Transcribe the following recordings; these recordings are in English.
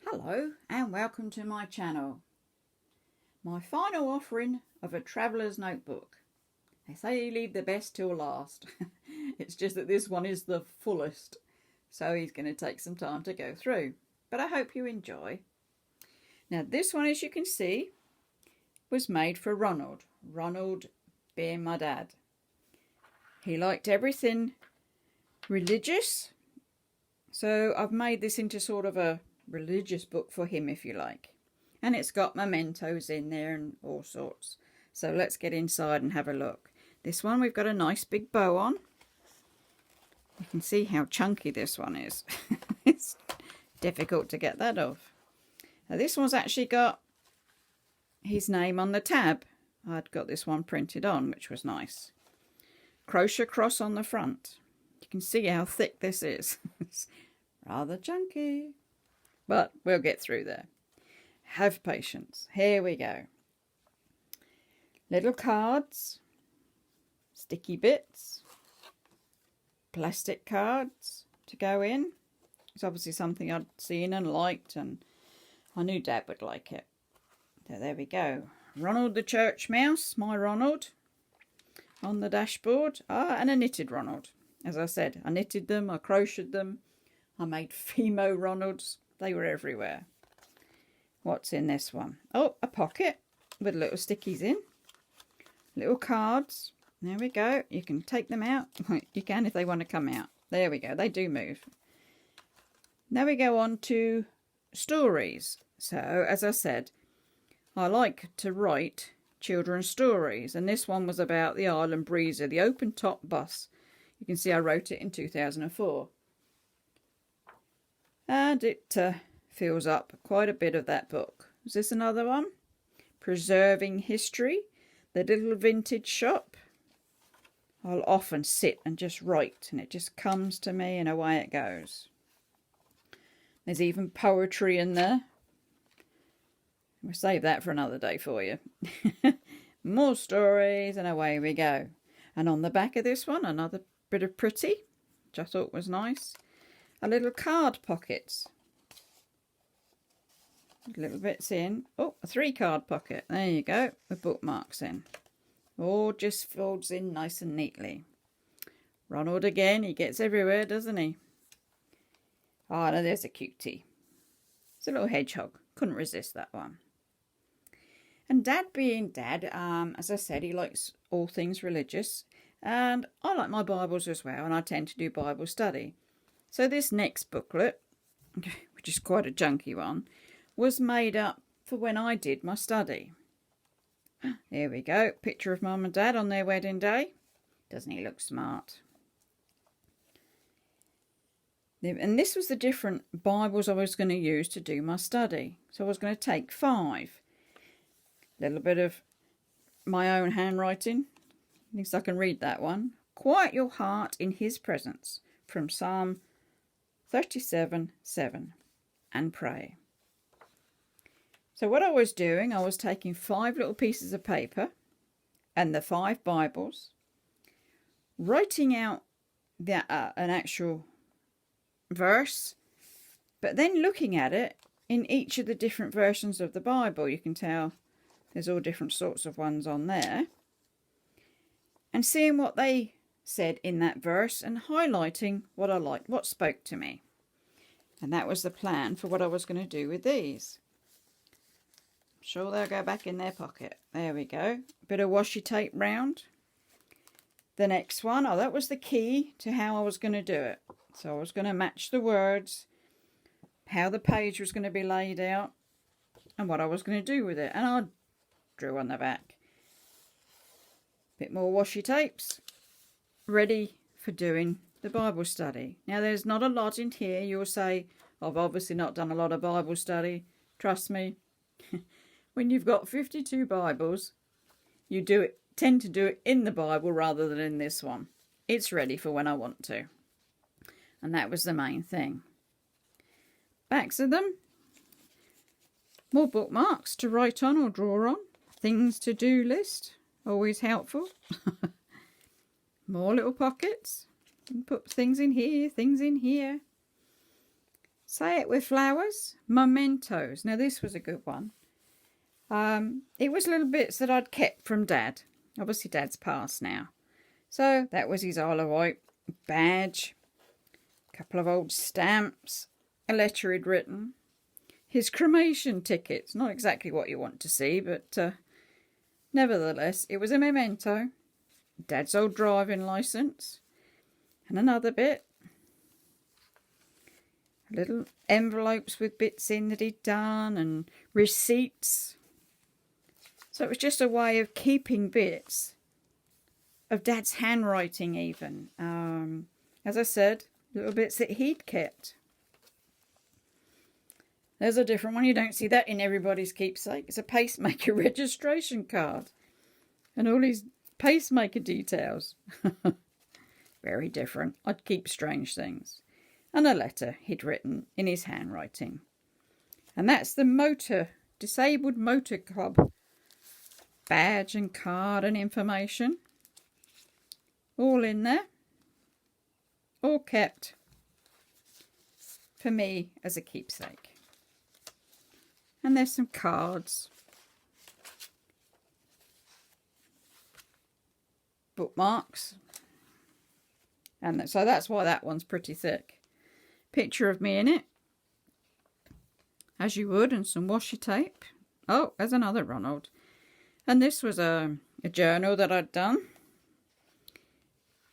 Hello and welcome to my channel. My final offering of a traveller's notebook. They say you leave the best till last. It's just that this one is the fullest, so he's going to take some time to go through. But I hope you enjoy. Now this one, as you can see, was made for Ronald. Ronald being my dad. He liked everything religious, so I've made this into sort of a religious book for him, if you like. And it's got mementos in there and all sorts. So let's get inside and have a look. This one we've got a nice big bow on. You can see how chunky this one is. It's difficult to get that off. Now this one's actually got his name on the tab. I'd got this one printed on, which was nice. Crochet cross on the front. You can see how thick this is. It's rather chunky. But we'll get through there. Have patience. Here we go. Little cards, sticky bits, plastic cards to go in. It's obviously something I'd seen and liked, and I knew Dad would like it. So there we go. Ronald the church mouse, my Ronald, on the dashboard. And a knitted Ronald. As I said, I knitted them, I crocheted them, I made Fimo Ronalds. They were everywhere. What's in this one? Oh, a pocket with little stickies in. Little cards. There we go. You can take them out. You can if they want to come out. There we go. They do move. Now we go on to stories. So, as I said, I like to write children's stories. And this one was about the Island Breezer, the open top bus. You can see I wrote it in 2004. And it fills up quite a bit of that book. Is this another one? Preserving History, the little vintage shop. I'll often sit and just write, and it just comes to me and away it goes. There's even poetry in there. We'll save that for another day for you. More stories, and away we go. And on the back of this one, another bit of pretty, which I thought was nice. A little card pockets. Little bits in. Oh, a 3 card pocket. There you go. With bookmarks in. All just folds in nice and neatly. Ronald again. He gets everywhere, doesn't he? Oh, no, there's a cutie. It's a little hedgehog. Couldn't resist that one. And Dad being Dad, as I said, he likes all things religious. And I like my Bibles as well. And I tend to do Bible study. So this next booklet, which is quite a junky one, was made up for when I did my study. Here we go. Picture of Mum and Dad on their wedding day. Doesn't he look smart? And this was the different Bibles I was going to use to do my study. So I was going to take 5. A little bit of my own handwriting. At least I can read that one. Quiet your heart in His presence. From Psalm 37:7, and pray. So what I was doing, I was taking 5 little pieces of paper and the 5 Bibles, writing out an actual verse, but then looking at it in each of the different versions of the Bible. You can tell there's all different sorts of ones on there, and seeing what they said in that verse and highlighting what I liked, what spoke to me. And that was the plan for what I was going to do with these. I'm sure they'll go back in their pocket. There we go. Bit of washi tape round. The next one, oh, that was the key to how I was going to do it. So I was going to match the words, how the page was going to be laid out, and what I was going to do with it. And I drew on the back. Bit more washi tapes. Ready for doing the Bible study. Now there's not a lot in here. You'll say, I've obviously not done a lot of Bible study. Trust me, when you've got 52 Bibles, you tend to do it in the Bible rather than in this one. It's ready for when I want to. And that was the main thing. Backs of them. More bookmarks to write on or draw on. Things to do list. Always helpful. More little pockets. You can put things in here, things in here. Say it with flowers. Mementos. Now this was a good one. It was little bits that I'd kept from Dad. Obviously Dad's passed now. So that was his Isle of Wight badge, a couple of old stamps, a letter he'd written, his cremation tickets. Not exactly what you want to see, but nevertheless, it was a memento. Dad's old driving licence, and another bit. Little envelopes with bits in that he'd done, and receipts. So it was just a way of keeping bits of Dad's handwriting even. As I said, little bits that he'd kept. There's a different one. You don't see that in everybody's keepsake. It's a pacemaker registration card. And all his pacemaker details. Very different. I'd keep strange things. And a letter he'd written in his handwriting. And that's the Disabled Motor Club badge and card and information. All in there. All kept for me as a keepsake. And there's some cards. Bookmarks. And so that's why that one's pretty thick. Picture of me in it. As you would, and some washi tape. Oh, there's another Ronald. And this was a journal that I'd done.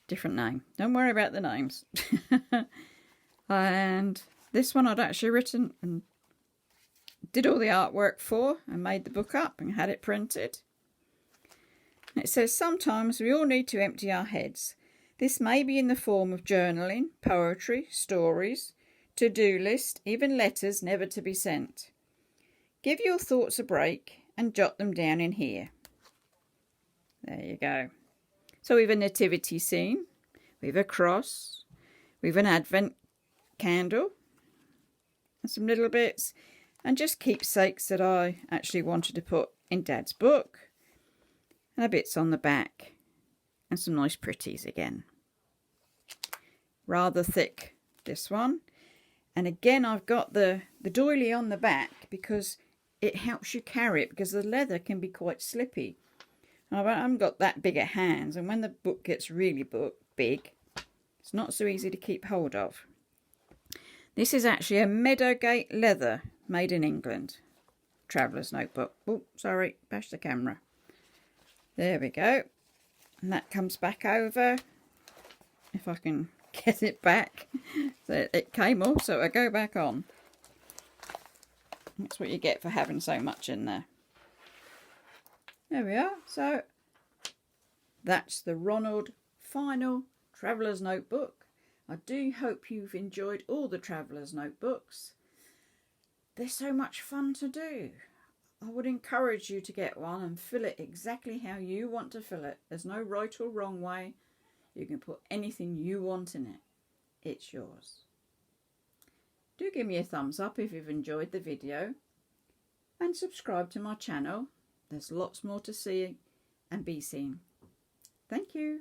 Different name. Don't worry about the names. And this one I'd actually written and did all the artwork for and made the book up and had it printed. And it says, sometimes we all need to empty our heads. This may be in the form of journaling, poetry, stories, to-do list, even letters never to be sent. Give your thoughts a break and jot them down in here. There you go. So we've a nativity scene, we've a cross, we've an advent candle, and some little bits, and just keepsakes that I actually wanted to put in Dad's book, and bits on the back, and some nice pretties again. Rather thick, this one. And again, I've got the doily on the back because it helps you carry it, because the leather can be quite slippy. I haven't got that big at hands, and when the book gets really big, it's not so easy to keep hold of. This is actually a Meadowgate leather made in England. Traveller's notebook. Oh, sorry, bash the camera. There we go. And that comes back over, if I can get it back. So it came off, so I go back on. That's what you get for having so much in there. There we are. So that's the Ronald final Traveller's Notebook. I do hope you've enjoyed all the Traveller's Notebooks. They're so much fun to do. I would encourage you to get one and fill it exactly how you want to fill it. There's no right or wrong way. You can put anything you want in it. It's yours. Do give me a thumbs up if you've enjoyed the video, and subscribe to my channel. There's lots more to see and be seen. Thank you.